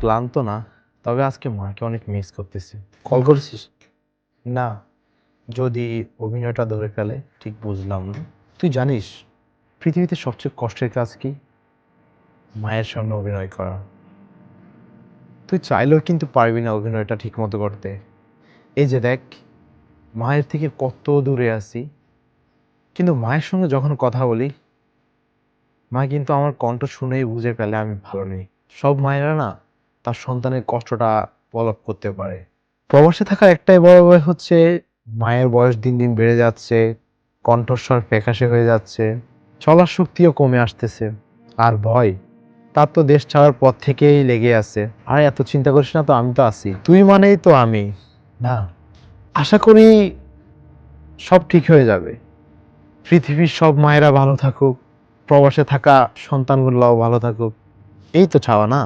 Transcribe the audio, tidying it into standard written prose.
ক্লান্ত না, তবে আজকে মাকে অনেক মিস করতেছি। কল করেছিস? না, যদি অভিনয়টা ধরে ফেলে ঠিক বুঝলাম না। তুই জানিস পৃথিবীতে সবচেয়ে কষ্টের কাজ কি? মায়ের সঙ্গে অভিনয় করা। তুই চাইলেও কিন্তু পারবি না অভিনয়টা ঠিক মতো করতে। এই যে দেখ, মায়ের থেকে কত দূরে আছি, কিন্তু মায়ের সঙ্গে যখন কথা বলি, মা কিন্তু আমার কণ্ঠ শুনেই বুঝে ফেলে আমি ভালো নেই। সব মায়েরা না তার সন্তানের কষ্টটা পলক করতে পারে। প্রবাসে থাকার একটাই বড় ভয় হচ্ছে মায়ের বয়স দিন দিন বেড়ে যাচ্ছে, কণ্ঠস্বর ফ্যাকাশে হয়ে যাচ্ছে, চলার শক্তিও কমে আসতেছে। আর ভয়, তার তো দেশ ছাড়ার পর থেকেই লেগে আছে। আর এত চিন্তা করিস না তো, আমি তো আছি। তুই মানেই তো আমি। না, আশা করি সব ঠিক হয়ে যাবে। পৃথিবীর সব মায়েরা ভালো থাকুক, প্রবাসে থাকা সন্তানগুলোও ভালো থাকুক, এই তো চাওয়া না?